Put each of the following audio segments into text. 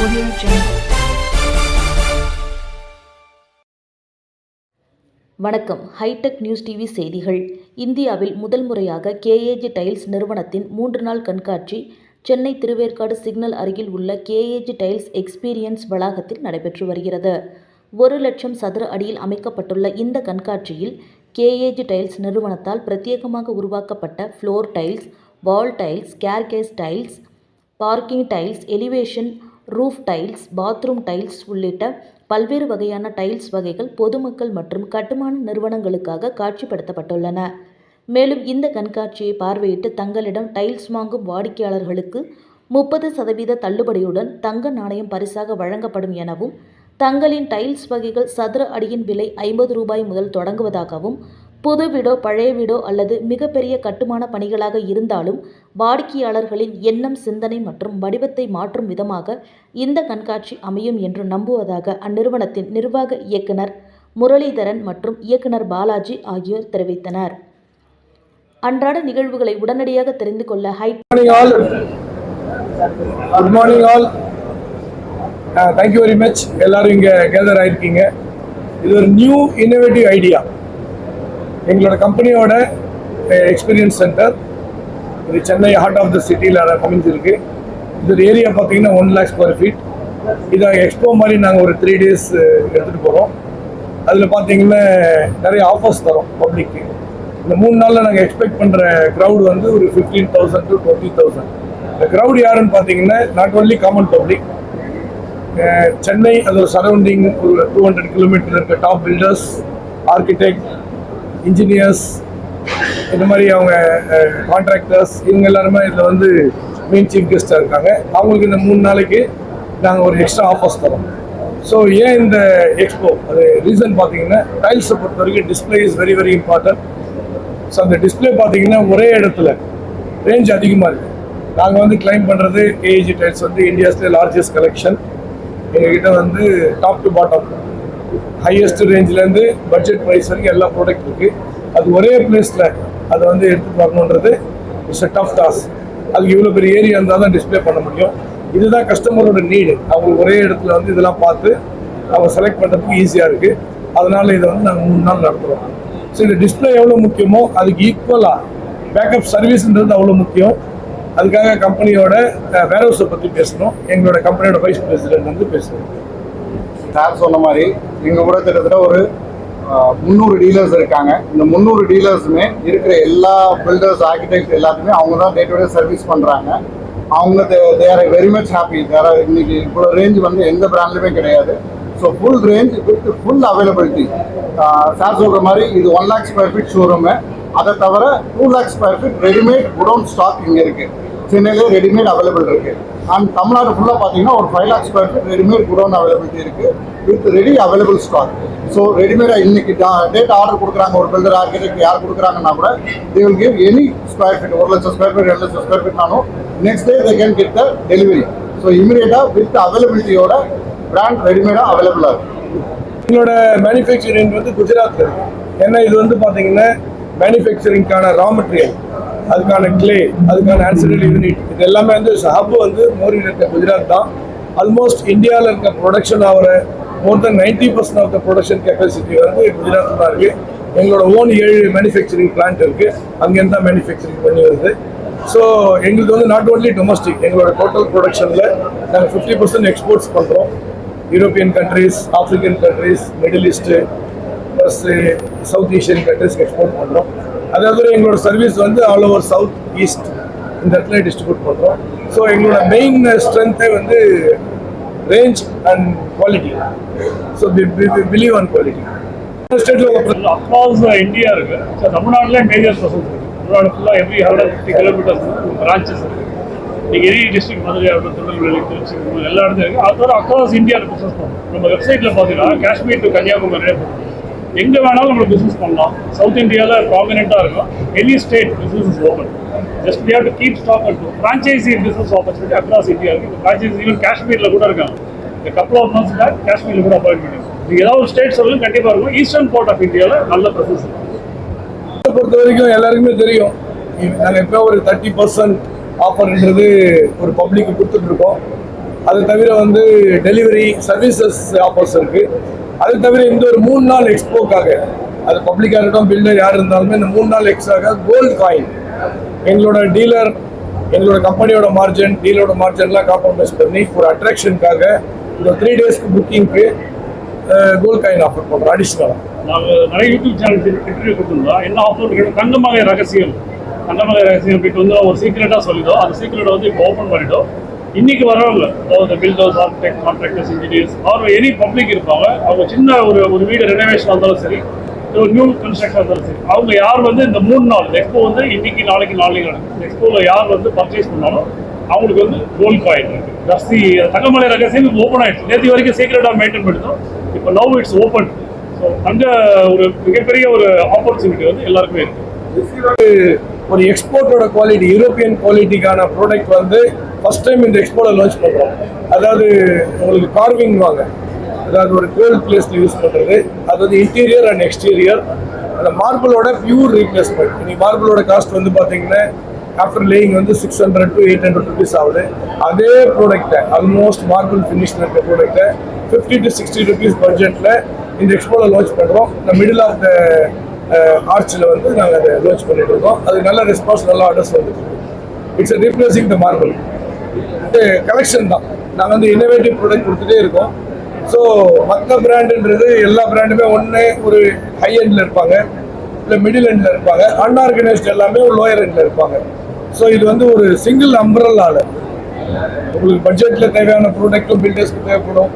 Audio Jungle. வணக்கம். Hitech news TV செய்திகள். இந்தியாவில் முதல் முறையாக கேஏஜி டைல்ஸ் நிறுவனத்தின் 3 நாள் கண்காட்சி சென்னை திருவேற்காடு சிக்னல் அருகில் உள்ள கேஏஜி டைல்ஸ் எக்ஸ்பீரியன்ஸ் வளாகத்தில் நடைபெற்று வருகிறது. 1,00,000 சதுர அடியில் அமைக்கப்பட்டுள்ள இந்த கண்காட்சியில் கேஏஜி டைல்ஸ் நிறுவனத்தால் பிரத்யேகமாக உருவாக்கப்பட்ட ஃப்ளோர் டைல்ஸ், வால் tiles, staircase tiles, parking tiles, elevation roof tiles, bathroom tiles உள்ளிட்ட பல்வேறு வகையான டைல்ஸ் வகைகள் பொதுமக்கள் மற்றும் கட்டுமான நிறுவனங்களுக்காக காட்சிப்படுத்தப்பட்டுள்ளன. மேலும் இந்த கண்காட்சியை பார்வையிட்டு தங்களிடம் டைல்ஸ் வாங்கும் வாடிக்கையாளர்களுக்கு 30% தள்ளுபடியுடன் தங்க நாணயம் பரிசாக வழங்கப்படும் எனவும், தங்களின் டைல்ஸ் வகைகள் சதுர அடியின் விலை ₹50 முதல் தொடங்குவதாகவும், புது வீடோ பழைய வீடோ அல்லது மிகப்பெரிய கட்டுமான பணிகளாக இருந்தாலும் வாடிக்கையாளர்களின் எண்ணம், சிந்தனை மற்றும் வடிவத்தை மாற்றும் விதமாக இந்த கண்காட்சி அமையும் என்று நம்புவதாக அந்நிறுவனத்தின் நிர்வாக இயக்குனர் முரளிதரன் மற்றும் இயக்குனர் பாலாஜி ஆகியோர் தெரிவித்தனர். அன்றாட நிகழ்வுகளை உடனடியாக தெரிந்து கொள்ள good morning all. Thank you very much. எல்லாரும் இங்கே கேதர் ஆயிருக்கீங்க. இது ஒரு நியூ இன்னோவேட்டிவ் ஐடியா. எங்களோட கம்பெனியோட எக்ஸ்பீரியன்ஸ் சென்டர் இது சென்னை ஹார்ட் ஆஃப் த சிட்டியில் அமைஞ்சிருக்கு. இது ஏரியா பார்த்தீங்கன்னா 1 lakh square feet. இதை எக்ஸ்போ மாதிரி நாங்கள் ஒரு 3 days எடுத்துகிட்டு போகிறோம். அதில் பார்த்தீங்கன்னா நிறைய ஆஃபர்ஸ் தரோம் பப்ளிக்கு. இந்த 3 நாளில் நாங்கள் எக்ஸ்பெக்ட் பண்ணுற க்ரௌட் வந்து ஒரு 15,000 to 20,000. இந்த க்ரௌட் யாருன்னு பார்த்தீங்கன்னா not only common public, Chennai அதோட சரௌண்டிங் ஒரு 200 kilometers இருக்க டாப் பில்டர்ஸ், ஆர்கிடெக்ட், இன்ஜினியர்ஸ், இந்த மாதிரி அவங்க கான்ட்ராக்டர்ஸ், இவங்க எல்லாருமே இதில் வந்து மெயின் சீஃப் கெஸ்ட்டாக இருக்காங்க. அவங்களுக்கு இந்த 3 நாளைக்கு நாங்கள் ஒரு எக்ஸ்ட்ரா ஆஃபர்ஸ் தரோம். ஸோ ஏன் இந்த எக்ஸ்போ, அது ரீசன் பார்த்தீங்கன்னா டைல்ஸை பொறுத்த வரைக்கும் display is very very important. So அந்த டிஸ்பிளே பார்த்தீங்கன்னா ஒரே இடத்துல ரேஞ்ச் அதிகமாக இருக்குது. நாங்கள் வந்து கிளைம் பண்ணுறது கேஏஜி டைல்ஸ் வந்து இந்தியாஸ்லேயே லார்ஜஸ்ட் கலெக்ஷன். எங்ககிட்ட வந்து டாப் டு பாட்டம் ஹையஸ்ட் ரேஞ்சிலேருந்து பட்ஜெட் ப்ரைஸ் வரைக்கும் எல்லா ப்ராடக்ட் இருக்குது. அது ஒரே பிளேஸில் அதை வந்து எடுத்துகிட்டு வரணுன்றது இட்ஸ் அ டஃப் டாஸ்க். அதுக்கு இவ்வளோ பெரிய ஏரியா இருந்தால் தான் டிஸ்பிளே பண்ண முடியும். இதுதான் கஸ்டமரோட நீடு. அவங்க ஒரே இடத்துல வந்து இதெல்லாம் பார்த்து அவங்க செலக்ட் பண்ணுறதுக்கு ஈஸியாக இருக்குது. அதனால் இதை வந்து நாங்கள் 3 நாள் நடத்துகிறோம். ஸோ இந்த டிஸ்பிளே எவ்வளோ முக்கியமோ அதுக்கு ஈக்குவலாக பேக்கப் சர்வீஸ்ன்றது அவ்வளோ முக்கியம். அதுக்காக கம்பெனியோட வேர்ஹவுஸை பற்றி பேசணும். எங்களோட கம்பெனியோட வைஸ் பிரசிடென்ட் வந்து பேசணும். சார் சொன்ன மாதிரி எங்கள் கூட கிட்டத்தட்ட ஒரு 300 டீலர்ஸ் இருக்காங்க. இந்த 300 டீலர்ஸுமே இருக்கிற எல்லா பில்டர்ஸ், ஆர்கிடெக்ட் எல்லாத்துமே அவங்க தான் டே டு டே சர்வீஸ் பண்ணுறாங்க. அவங்க தேர் வெரி மச் ஹாப்பி. இன்னைக்கு இவ்வளோ ரேஞ்ச் வந்து எந்த பிராண்ட்லையுமே கிடையாது. So full range with full availability. Sir சொல்கிற மாதிரி இது 1 lakh square feet ஷோரூமு. அதை தவிர 2 lakh square feet readymade godown stock இங்கே இருக்குது. சென்னையிலே ரெடிமேட் அவைலபிள் இருக்குது. அண்ட் தமிழ்நாடு ஃபுல்லாக பார்த்தீங்கன்னா ஒரு 5 lakh square feet readymade godown availability இருக்குது with ready available stock. So ரெடிமேடாக இன்னைக்கு டேட் ஆர்டர் கொடுக்குறாங்க ஒரு பில்டர், ஆர்கிடெக்ட் யார் கொடுக்குறாங்கன்னா கூட they will give any square feet, 1,00,000 square feet 2,00,000 square feet நானும் next day they can get the delivery. So இமீடியட்டாக வித் அவைலபிலிட்டியோட பிராண்ட் ரெடிமேடாக அவைலபிளாக இருக்குது. எங்களோட மேனுஃபேக்சரிங் வந்து குஜராத்தில் இருக்குது. ஏன்னா இது வந்து பார்த்தீங்கன்னா மேனுஃபேக்சரிங்கான ரா மெட்டீரியல், அதுக்கான கிளே, அதுக்கான ஆன்சரரி யூனிட், இது எல்லாமே வந்து ஹப் வந்து மோரியில் இருக்க குஜராத் தான். ஆல்மோஸ்ட் இந்தியாவில் இருக்க ப்ரொடக்ஷன் ஆகிற மோர் தென் 90% ஆஃப் த ப்ரொடக்ஷன் கெப்பாசிட்டி வந்து குஜராத்தில் தான் இருக்குது. எங்களோட ஓன் 7 மேனுஃபேக்சரிங் பிளான்ட் இருக்குது. அங்கேருந்து தான் மேனுஃபேக்சரிங் பண்ணி வருது. ஸோ எங்களுக்கு வந்து நாட் ஓன்லி டொமஸ்டிக், எங்களோட டோட்டல் ப்ரொடக்ஷனில் நாங்கள் 50% எக்ஸ்போர்ட்ஸ் பண்ணுறோம். European countries, African countries, middle east plus south Asian கண்ட்ரீஸ்க்கு எக்ஸ்போர்ட் பண்ணுறோம். அதாவது எங்களோட சர்வீஸ் வந்து ஆல் ஓவர் சவுத் ஈஸ்ட் இந்த இடத்துல டிஸ்ட்ரிபியூட் பண்ணுறோம். ஸோ எங்களோட மெயின் ஸ்ட்ரென்த்தே வந்து range and quality. So believe on quality. ஸ்டேட்டில் அக்ராஸ் இந்தியா இருக்குது. ஸோ தமிழ்நாட்டிலே மேஜர் ப்ரெசன்ஸ் இருக்குது. தமிழ்நாடு ஃபுல்லாக எவ்ரி 150 kilometers பிரான்ச்சஸ் இருக்குது. நீங்கள் எனி டிஸ்ட்ரிக்ட் மதுரை ஆகட்டும், திருநெல்வேலி, திருச்சி, எல்லா இடத்துலையும் இருக்குது. அதோட அக்ராஸ் இந்தியாவில் பிஸ்னஸ் பண்ணுறோம். நம்ம வெப்சைட்டில் பார்த்தீங்கன்னா காஷ்மீர் டு கன்னியாகுமரி எங்கே வேணாலும் நம்ம பிஸ்னஸ் பண்ணலாம். சவுத் இந்தியாவில் ப்ராமினெண்ட்டாக இருக்கும். Any state business is open. Just we have to keep stock and franchisee business opportunity across India இருக்குது. இப்போ ஃப்ரான்ச்சைசி ஈவன் காஷ்மீரில் கூட இருக்காங்க. இந்த கப்பல் ஆஃப் மந்த்ஸ் பேக் காஷ்மீரில் கூட அப்பாயின்ட் பண்ணிருக்கோம். நீங்கள் ஏதாவது ஒரு ஸ்டேட் சொல்லுங்க, கண்டிப்பாக இருக்கும். ஈஸ்டர்ன் பார்ட் ஆஃப் இந்தியாவில் நல்ல ப்ரெசன்ஸ் இருக்குது. பொறுத்த வரைக்கும் எல்லாருக்குமே தெரியும், நாங்கள் இப்போ ஒரு 30% ஆஃபர்ன்றது ஒரு பப்ளிக்கு கொடுத்துட்ருக்கோம். அது தவிர வந்து டெலிவரி சர்வீசஸ் ஆஃபர்ஸ் இருக்குது. அது தவிர இந்த ஒரு 3 நாள் எக்ஸ்போக்காக, அது பப்ளிக்காக இருக்கட்டும் பில்டர் யார் இருந்தாலுமே இந்த 3 நாள் எக்ஸ்ட்ராக கோல்டு காயின் எங்களோட டீலர், எங்களோட கம்பெனியோட மார்ஜின், டீலரோட மார்ஜின்லாம் காம்ப்ரமைஸ் பண்ணி ஒரு அட்ராக்ஷனுக்காக இந்த 3 டேஸ்க்கு புக்கிங்க்கு கோல்டு காயின் ஆஃபர் பண்ணுறோம். அடிஷ்னலாக நாங்கள் நிறைய யூடியூப் சேனல்ஸ் இன்டர்வியூ கொடுத்துருந்தோம். என்ன ஆஃபர் தங்கமலை ரகசியம் அப்படின்ட்டு வந்து ஒரு சீக்ரெட்டாக சொல்லிட்டோம். அந்த சீக்ரெட்டை வந்து இப்போ ஓப்பன் பண்ணிட்டோம். இன்னைக்கு வரவங்க, அதாவது builders, architect, contractors, engineers or any public இருப்பாங்க. அவங்க சின்ன ஒரு வீடு ரெனோவேஷன் இருந்தாலும் சரி, ஒரு நியூ கன்ஸ்ட்ரக்ஷன் இருந்தாலும் சரி, அவங்க யார் வந்து இந்த 3 நாள் எக்ஸ்போ வந்து இன்னைக்கு நாளைக்கு நடக்கும். எக்ஸ்போவில் யார் வந்து பர்ச்சேஸ் பண்ணாலும் அவங்களுக்கு வந்து கோல்டு காயின் இருக்கு. ஜஸ்தி தங்கமலை ரகசியம் இப்போ ஓப்பன் ஆயிடுச்சு. நேற்று வரைக்கும் சீக்கிரட்டாக மெயின்டைன் பண்ணிட்டோம். இப்போ நவ் இட்ஸ் ஓப்பன். ஸோ அங்கே ஒரு மிகப்பெரிய ஒரு ஆப்பர்ச்சுனிட்டி வந்து எல்லாருக்குமே இருக்கு. ஒரு எக்ஸ்போர்ட்டோட குவாலிட்டி, யூரோப்பியன் குவாலிட்டிக்கான ப்ராடக்ட் வந்து ஃபர்ஸ்ட் டைம் இந்த எக்ஸ்போர்ட்டில் லான்ச் பண்ணுறோம். அதாவது உங்களுக்கு கார்விங் வாங்க, அதாவது ஒரு கோல்ட் பிளேஸில் யூஸ் பண்ணுறது, அது வந்து இன்டீரியர் அண்ட் எக்ஸ்டீரியர். அந்த மார்பிளோட பியூர் ரீப்ளேஸ்மெண்ட். நீங்கள் மார்பிளோட காஸ்ட் வந்து பார்த்தீங்கன்னா ஆஃப்டர் லேயிங் வந்து 600 to 800 rupees ஆகுது. அதே ப்ராடக்டை ஆல்மோஸ்ட் மார்பிள் ஃபினிஷில் இருக்க ப்ராடக்டை 50 to 60 rupees பட்ஜெட்டில் இந்த எக்ஸ்போவில் லான்ச் பண்ணுறோம். இந்த மிடில் ஆஃப் த ஆர்ச்சில் வந்து நாங்கள் அதை லான்ச் பண்ணிட்டு இருக்கோம். அது நல்ல ரெஸ்பான்ஸ், நல்ல ஆர்டர்ஸ் வந்துருக்கு. It's replacing the marble. இது கலெக்ஷன் தான். நாங்கள் வந்து இன்னோவேட்டிவ் ப்ராடக்ட் கொடுத்துட்டே இருக்கோம். ஸோ மற்ற பிராண்டுன்றது எல்லா பிராண்டுமே ஒன்று ஒரு ஹை எண்டில் இருப்பாங்க, இல்லை மிடில் எண்டில் இருப்பாங்க, அன்ஆர்கனைஸ்ட் எல்லாமே ஒரு லோயர் எண்டில் இருப்பாங்க. ஸோ இது வந்து ஒரு சிங்கிள் அம்ப்ரல்லால உங்களுக்கு பட்ஜெட்டில் தேவையான ப்ராடக்ட்டும் பில்டர்ஸ்க்கு தேவைப்படும்,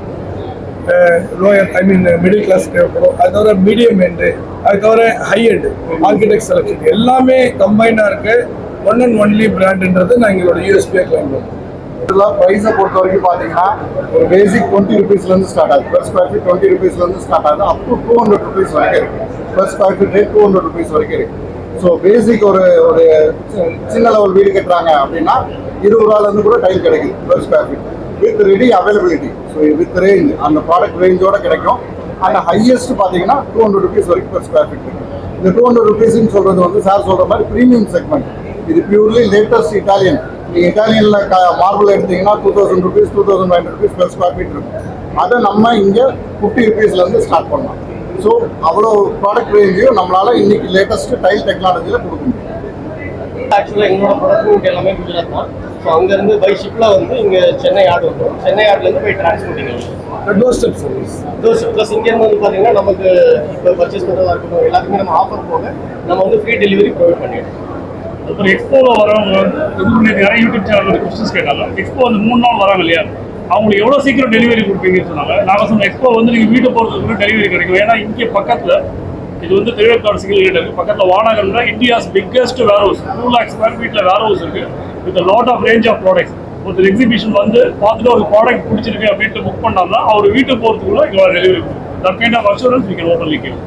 லோயர் மிடில் கிளாஸ் தேவைப்படும், அது தவிர மீடியம் எண்டு, அது தவிர ஹை எண்டு ஆர்கிடெக்ட் செலக்ஷன் எல்லாமே கம்பைனாக இருக்க ஒன் அண்ட் ஒன்லி பிராண்டுன்றது நான் எங்களோட யூஎஸ்பியாக கிளைம் பண்ணுறோம். இதெல்லாம் ப்ரைஸை பொறுத்த வரைக்கும் பார்த்தீங்கன்னா ஒரு பேசிக் 20 rupeesலேருந்து ஸ்டார்ட் ஆகுது. per square feet 20 rupeesலேருந்து ஸ்டார்ட் ஆகுது. அப் டு 200 rupees வரைக்கும் இருக்குது. per square feet rate 200 rupees வரைக்கும் இருக்குது. ஸோ பேசிக் ஒரு சின்ன லெவல் வீடு கட்டுறாங்க அப்படின்னா 20 ரூபாலேருந்து கூட டைல் கிடைக்குது per square feet with ready availability. So with range, அந்த ப்ராடக்ட் ரேஞ்சோட கிடைக்கும். அந்த ஹையஸ்ட் பார்த்தீங்கன்னா 200 rupees வரைக்கும் per square feet இருக்குது. இந்த 200 rupeesன்னு சொல்கிறது வந்து சார் சொல்கிற மாதிரி ப்ரீமியம் செக்மெண்ட். இது பியூர்லி லேட்டஸ்ட் இட்டாலியன். நீங்கள் இட்டாலியனில் மார்பிள் எடுத்தீங்கன்னா 2000 rupees 2500 rupees per square feet இருக்கும். அதை நம்ம இங்கே 50 rupeesலேருந்து ஸ்டார்ட் பண்ணலாம். ஸோ அவ்வளோ ப்ராடக்ட் ரேஞ்சையும் நம்மளால் இன்னைக்கு லேட்டஸ்ட் டைல் டெக்னாலஜியில் கொடுக்க முடியும். ஆக்சுவலாக எங்களோட ப்ராடக்ட் எல்லாமே குஜராத் தான். ஸோ அங்கேருந்து பை ஷிப்பில் வந்து இங்கே சென்னை ஆர்டு வரும். சென்னை ஆர்ட்லேருந்து போய் டிரான்ஸ்போர்ட்டிங் ப்ளஸ் இங்கேருந்து வந்து பார்த்தீங்கன்னா நமக்கு இப்போ பர்ச்சேஸ் பண்ணுறதா இருக்கட்டும் எல்லாத்துக்குமே நம்ம ஆஃபர் போக நம்ம வந்து ஃப்ரீ டெலிவரி ப்ரொவைட் பண்ணிடுறோம். அப்புறம் எக்ஸ்போவில் வரவங்க வந்து இதுக்கு நிறைய யூடியூப் சேனல் கொஸ்டின்ஸ் கேட்டாங்க. எக்ஸ்போ வந்து 3 நாள் வராங்க இல்லையா, அவங்களுக்கு எவ்வளோ சீக்கிரம் டெலிவரி கொடுப்பீங்கன்னு சொன்னாங்க. நாங்கள் சொன்ன எக்ஸ்போ வந்து நீங்கள் வீட்டு போகிறதுக்கு டெலிவரி கிடைக்கும். ஏன்னா இங்கே பக்கத்தில் இது வந்து திருவேற்காடு சிங்கிள் கேட் இருக்குது. பக்கத்தில் வானகரில் India's biggest warehouse 2 lakh square feet warehouse இருக்குது with lot of range of products. ஒரு எக்ஸிபிஷன் வந்து பார்த்துட்டு ஒரு ப்ராடக்ட் பிடிச்சிருக்கு அப்படின்ட்டு புக் பண்ணாங்கன்னா அவர் வீட்டுக்கு போகிறதுக்குள்ள எங்களோட டெலிவரி கொடுக்கும். That kind of assurance we can openly give.